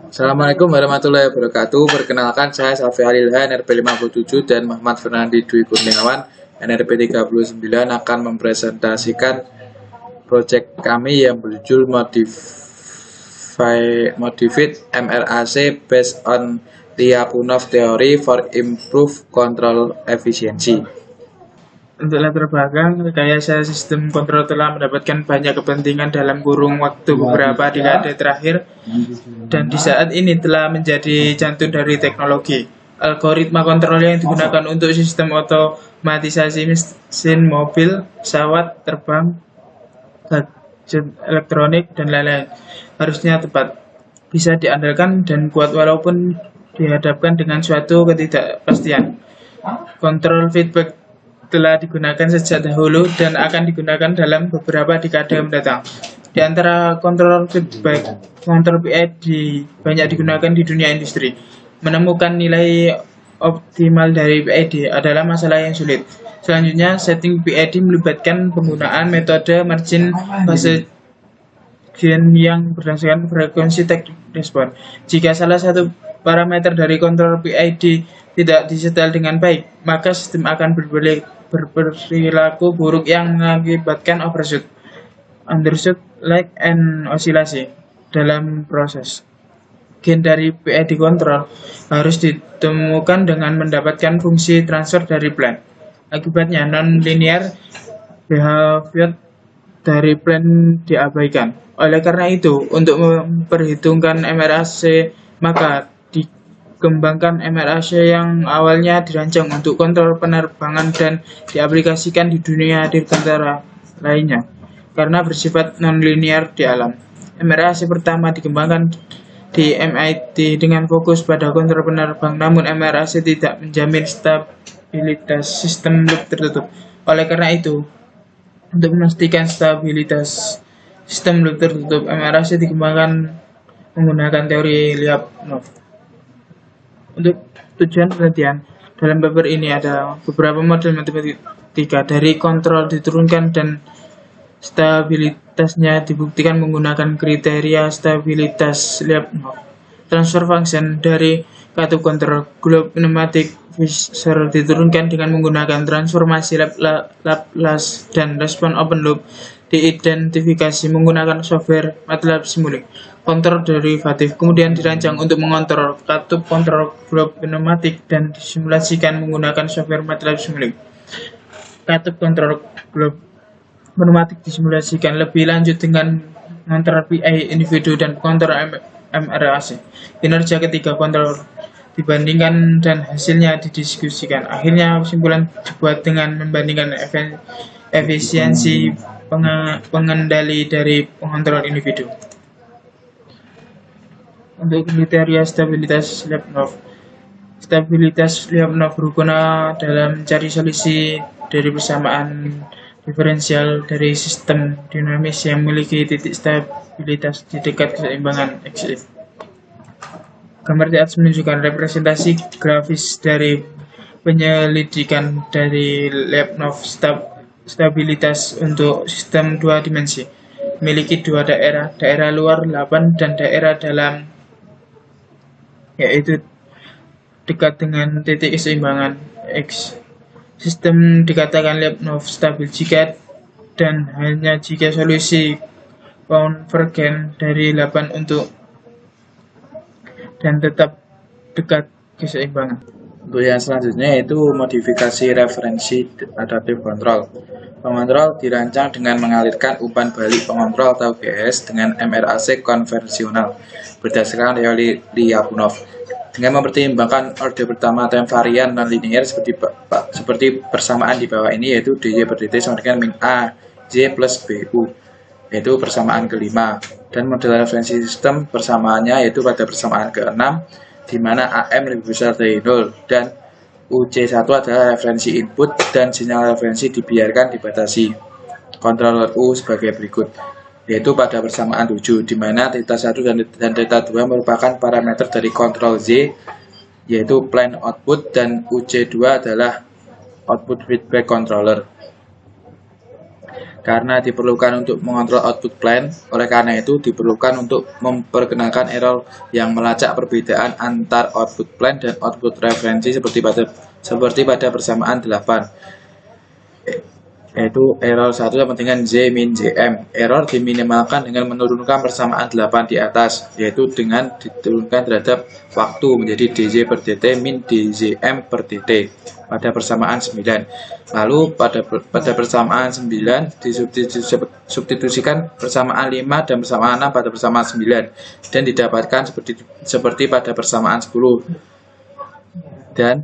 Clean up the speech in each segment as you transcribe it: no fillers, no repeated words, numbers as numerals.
Assalamualaikum warahmatullahi wabarakatuh. Perkenalkan saya Safi Halilha NRP 57 dan Muhammad Fernandi Dwi Kurniawan NRP 39 akan mempresentasikan proyek kami yang berjudul Modified MRAC based on Lyapunov Theory for Improved Control Efficiency. Untuk latar belakang, rekayasa sistem kontrol telah mendapatkan banyak kepentingan dalam kurun waktu beberapa dekade terakhir dan di saat ini telah menjadi jantung dari teknologi. Algoritma kontrol yang digunakan untuk sistem otomatisasi mesin mobil, pesawat terbang, gadget elektronik, dan lain-lain harusnya tepat, bisa diandalkan dan kuat walaupun dihadapkan dengan suatu ketidakpastian. Kontrol feedback telah digunakan sejak dahulu dan akan digunakan dalam beberapa dekade mendatang. Di antara kontrol feedback, kontrol PID banyak digunakan di dunia industri. Menemukan nilai optimal dari PID adalah masalah yang sulit. Selanjutnya, setting PID melibatkan penggunaan metode margin Bayesian yang berdasarkan frekuensi take response. Jika salah satu parameter dari kontrol PID tidak disetel dengan baik, maka sistem akan berperilaku buruk yang mengakibatkan overshoot, undershoot, lag, and osilasi dalam proses. Gain dari PID control harus ditemukan dengan mendapatkan fungsi transfer dari plan. Akibatnya non-linear behavior dari plan diabaikan. Oleh karena itu, untuk memperhitungkan MRAC, maka dikembangkan MRAC yang awalnya dirancang untuk kontrol penerbangan dan diaplikasikan di dunia dirgantara lainnya karena bersifat non-linear di alam. MRAC pertama dikembangkan di MIT dengan fokus pada kontrol penerbang, namun MRAC tidak menjamin stabilitas sistem loop tertutup. Oleh karena itu, untuk memastikan stabilitas sistem loop tertutup, MRAC dikembangkan menggunakan teori Lyapunov. Untuk tujuan penelitian, dalam paper ini ada beberapa model matematika dari kontrol diturunkan dan stabilitasnya dibuktikan menggunakan kriteria stabilitas Lyapunov. Transfer function dari katup kontrol globe pneumatic Fisher diturunkan dengan menggunakan transformasi Laplace dan respon open loop diidentifikasi menggunakan software MATLAB Simulink. Kontrol derivatif kemudian dirancang untuk mengontrol katup kontrol globe pneumatik dan disimulasikan menggunakan software MATLAB Simulink. Katup kontrol globe pneumatik disimulasikan lebih lanjut dengan mengontrol PI individu dan kontrol MRAC. Kinerja ketiga kontrol dibandingkan dan hasilnya didiskusikan. Akhirnya kesimpulan dibuat dengan membandingkan efisiensi pengendali dari pengontrol individu. Untuk kriteria stabilitas Lyapunov. Stabilitas Lyapunov berguna dalam mencari solusi dari persamaan diferensial dari sistem dinamis yang memiliki titik stabilitas di dekat keseimbangan X. Gambar di atas menunjukkan representasi grafis dari penyelidikan dari Lyapunov stabilitas untuk sistem dua dimensi. Memiliki dua daerah luar 8 dan daerah dalam, yaitu dekat dengan titik keseimbangan X. Sistem dikatakan Lyapunov stabil jika dan hanya jika solusi konvergen dari 8 untuk dan tetap dekat keseimbangan. Untuk yang selanjutnya yaitu modifikasi referensi adaptive control. Pengontrol dirancang dengan mengalirkan umpan balik pengontrol atau GS dengan MRAC konvensional berdasarkan teori Lyapunov. Dengan mempertimbangkan orde pertama time varian non-linear seperti persamaan di bawah ini, yaitu dy per dt sama dengan min a j plus bu, yaitu persamaan kelima. Dan model referensi sistem persamaannya yaitu pada persamaan ke-6, di mana AM lebih besar dari 0 dan UC1 adalah referensi input dan sinyal referensi dibiarkan dibatasi kontroler U sebagai berikut, yaitu pada persamaan 7, di mana theta 1 dan theta 2 merupakan parameter dari kontrol Z, yaitu plane output, dan UC2 adalah output feedback controller. karena diperlukan untuk mengontrol output plan. Oleh karena itu diperlukan untuk memperkenalkan error yang melacak perbedaan antar output plan dan output referensi seperti pada persamaan 8, yaitu error 1 sama dengan Z min JM. Error diminimalkan dengan menurunkan persamaan 8 di atas, yaitu dengan diturunkan terhadap waktu menjadi DJ per DT min DJM per DT pada persamaan 9. Lalu pada persamaan 9 disubstitusikan persamaan 5 dan persamaan 6 pada persamaan 9 dan didapatkan seperti pada persamaan 10. Dan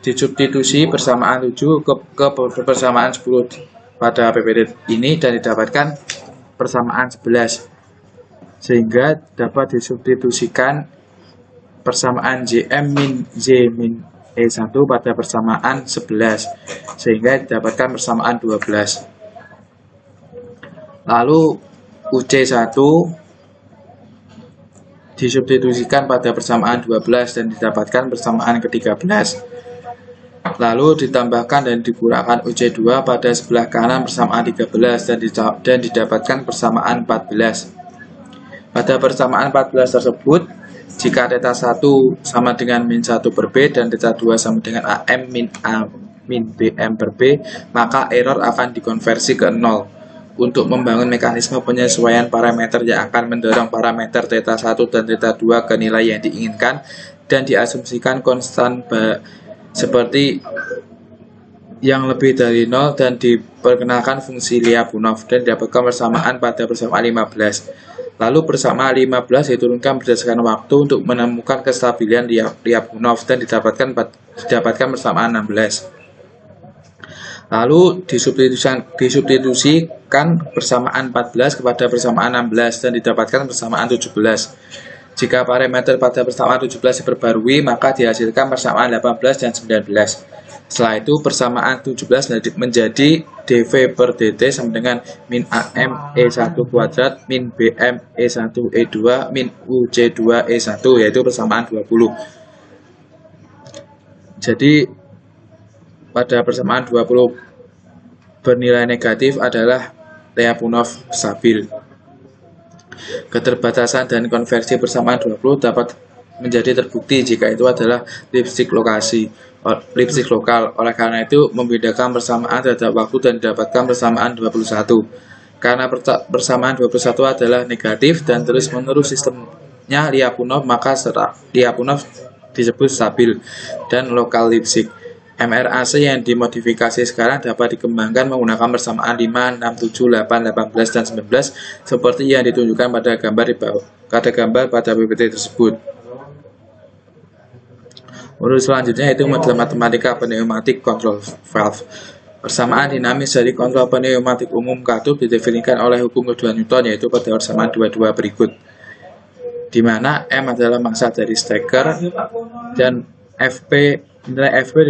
disubstitusi persamaan 7 ke persamaan 10 pada PPT ini dan didapatkan persamaan 11, sehingga dapat disubstitusikan persamaan JM min Z min E1 pada persamaan 11 sehingga didapatkan persamaan 12. Lalu UC1 disubstitusikan pada persamaan 12 dan didapatkan persamaan ke-13. Lalu ditambahkan dan dikurangkan UC2 pada sebelah kanan persamaan 13 dan didapatkan persamaan 14. Pada persamaan 14 tersebut, jika θ 1 sama dengan min 1 per B dan θ 2 sama dengan AM min A min BM per B, maka error akan dikonversi ke 0. Untuk membangun mekanisme penyesuaian parameter yang akan mendorong parameter θ 1 dan θ 2 ke nilai yang diinginkan dan diasumsikan konstan seperti yang lebih dari 0 dan diperkenalkan fungsi Lyapunov dan didapatkan persamaan pada persamaan 15. Lalu persamaan 15 diturunkan berdasarkan waktu untuk menemukan kestabilan Lyapunov dan didapatkan persamaan 16. Lalu disubstitusikan persamaan 14 kepada persamaan 16 dan didapatkan persamaan 17. Jika parameter pada persamaan 17 diperbarui, maka dihasilkan persamaan 18 dan 19. Setelah itu persamaan 17 menjadi dV per dt sama dengan min AM E1 kuadrat min BM E1 E2 min UC2 E1, yaitu persamaan 20. Jadi pada persamaan 20 bernilai negatif adalah Lyapunov stabil. Keterbatasan dan konversi persamaan 20 dapat menjadi terbukti jika itu adalah Lipschitz lokal. Oleh karena itu, membedakan persamaan terhadap waktu dan didapatkan persamaan 21. Karena persamaan 21 adalah negatif dan terus-menerus sistemnya Lyapunov, maka Lyapunov disebut stabil dan lokal Lipschitz. MRAC yang dimodifikasi sekarang dapat dikembangkan menggunakan persamaan 5, 6, 7, 8, 18, dan 19 seperti yang ditunjukkan pada gambar di bawah. Pada PPT tersebut. Urut selanjutnya yaitu model matematika pneumatic control valve. Persamaan dinamis dari kontrol pneumatik umum katup didefinisikan oleh hukum kedua Newton, yaitu pada persamaan 22 berikut, di mana M adalah massa dari steker dan nilai Fp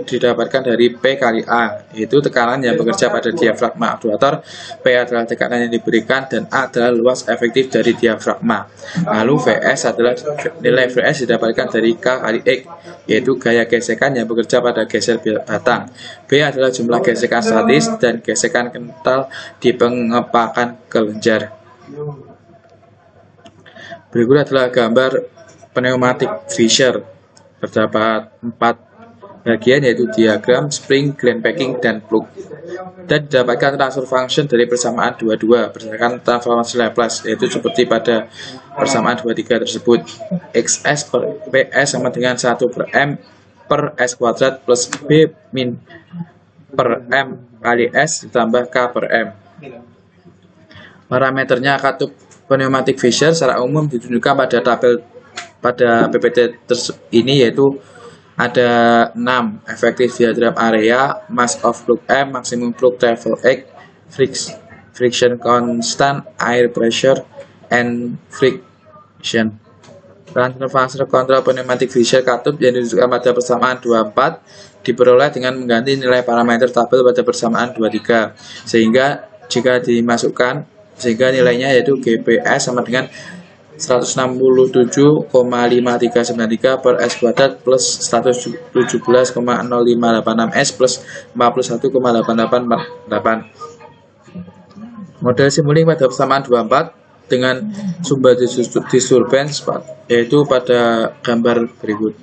didapatkan dari P kali A, yaitu tekanan yang bekerja pada diafragma aktuator, P adalah tekanan yang diberikan, dan A adalah luas efektif dari diafragma. Lalu Vs adalah nilai Vs didapatkan dari K kali X, yaitu gaya gesekan yang bekerja pada geser batang. B adalah jumlah gesekan statis dan gesekan kental di pengepakan kelenjar. Berikut adalah gambar pneumatik Fischer. Terdapat 4 bagian, yaitu diagram, spring, gland packing, dan plug. Dan didapatkan transfer function dari persamaan 22 berdasarkan transformasi Laplace, yaitu seperti pada persamaan 23 tersebut. Xs per Ps sama dengan 1 per M per S kuadrat plus B min per M kali S ditambah K per M. Parameternya katup pneumatik Fischer secara umum ditunjukkan pada tabel pada PPT ini, yaitu ada 6 efektif diagram area, mass of plug M, maximum plug travel X, friction constant, air pressure, and friction. Transfer kontrol pneumatik Fischer katup yang ditunjukkan pada persamaan 24 diperoleh dengan mengganti nilai parameter tabel pada persamaan 23, sehingga jika dimasukkan, sehingga nilainya yaitu GPS sama dengan 167,5393 per S kuadrat plus 117,0586 S plus 41,8848. Model Simulink pada persamaan 24 dengan sumber disturbance yaitu pada gambar berikut.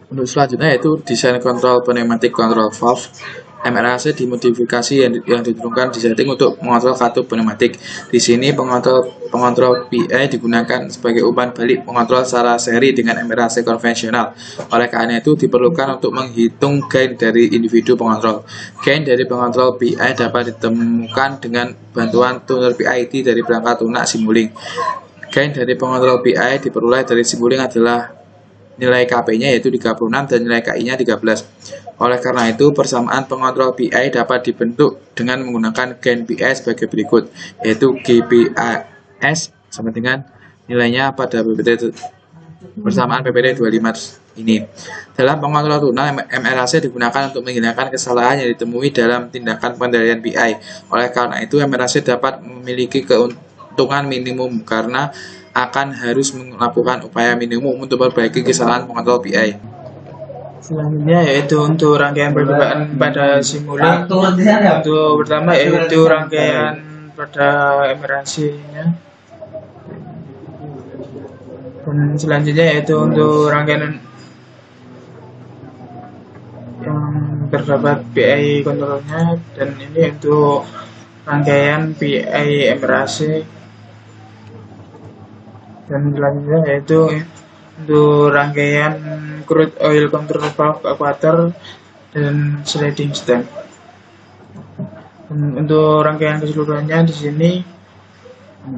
Untuk selanjutnya yaitu desain kontrol pneumatic control valve. MRAC dimodifikasi yang diturunkan di setting untuk mengontrol katup pneumatik. Di sini pengontrol PI digunakan sebagai umpan balik pengontrol secara seri dengan MRAC konvensional. Oleh karena itu diperlukan untuk menghitung gain dari individu pengontrol. Gain dari pengontrol PI dapat ditemukan dengan bantuan tuner PID dari perangkat lunak Simulink. Gain dari pengontrol PI diperoleh dari Simulink adalah nilai KP-nya yaitu 36 dan nilai KI-nya 13. Oleh karena itu, persamaan pengontrol PI dapat dibentuk dengan menggunakan gain PI sebagai berikut, yaitu GPAS sama dengan nilainya pada PPT persamaan PPT 25 ini. Dalam pengontrol tunnel, MRAC digunakan untuk menghilangkan kesalahan yang ditemui dalam tindakan pengendalian PI. Oleh karena itu, MRAC dapat memiliki keuntungan minimum karena akan harus melakukan upaya minimum untuk memperbaiki kesalahan pengontrol PI. Selanjutnya yaitu untuk rangkaian percobaan pada Simulink. Untuk pertama yaitu rangkaian pada MRAC-nya. Dan selanjutnya yaitu untuk rangkaian yang terdapat PI kontrolnya, dan ini untuk rangkaian PI MRAC. Dan selanjutnya yaitu untuk rangkaian crude oil control valve equator dan sliding stem. Dan untuk rangkaian keseluruhannya di sini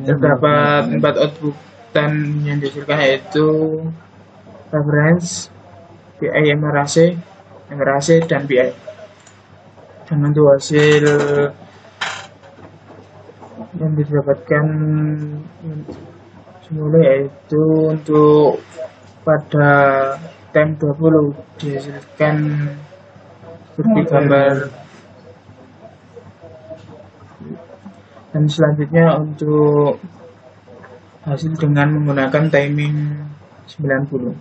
terdapat 4 output yang dihasilkan yaitu reference, PI MRAC, dan PI. Dan untuk hasil yang didapatkan semula yaitu untuk pada time 20 dihasilkan seperti gambar. Dan selanjutnya untuk hasil dengan menggunakan timing 90.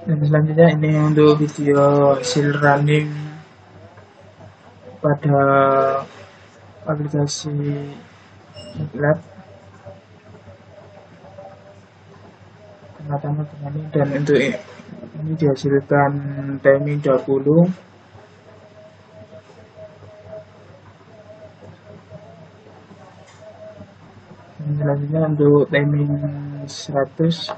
Dan selanjutnya ini untuk video hasil running pada aplikasi MATLAB. Dan untuk ini dihasilkan timing 20. Dan selanjutnya untuk timing 100.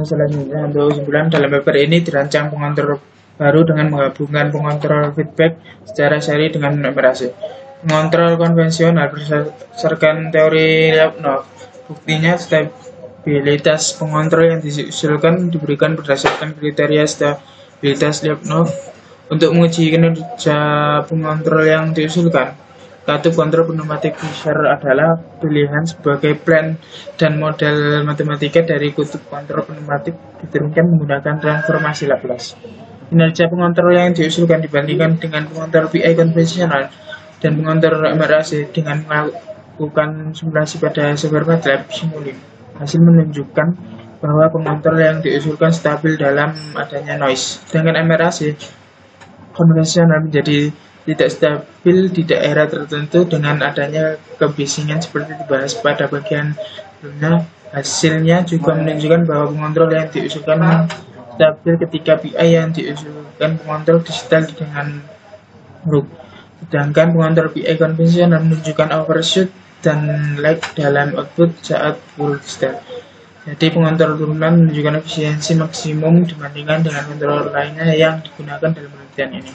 Selanjutnya untuk kesimpulan, dalam paper ini dirancang pengontrol baru dengan menggabungkan pengontrol feedback secara seri dengan MRAC. Pengontrol konvensional berdasarkan teori Lyapunov. Buktinya stabilitas pengontrol yang diusulkan diberikan berdasarkan kriteria stabilitas Lyapunov. Untuk menguji kinerja pengontrol yang diusulkan, katup kontrol pneumatik Fisher adalah pilihan sebagai plan dan model matematika dari kutub kontrol pneumatik diturunkan menggunakan transformasi Laplace. Kinerja pengontrol yang diusulkan dibandingkan dengan pengontrol PI konvensional dan pengontrol MRAC dengan melakukan simulasi pada software MATLAB Simulink. Hasil menunjukkan bahwa pengontrol yang diusulkan stabil dalam adanya noise, sedangkan MRAC konvensional menjadi tidak stabil di daerah tertentu dengan adanya kebisingan seperti dibahas pada bagian sebelumnya. Hasilnya juga menunjukkan bahwa pengontrol yang diusulkan stabil ketika PI yang diusulkan pengontrol disetel dengan root. Sedangkan pengontrol PI konvensional menunjukkan overshoot dan lag dalam output saat full disetel. Jadi pengontrol turunan menunjukkan efisiensi maksimum dibandingkan dengan kontrol lainnya yang digunakan dalam penelitian ini.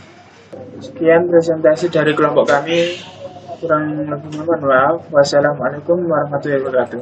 Sekian presentasi dari kelompok kami, kurang lebihnya mohon maaf. Wassalamualaikum warahmatullahi wabarakatuh.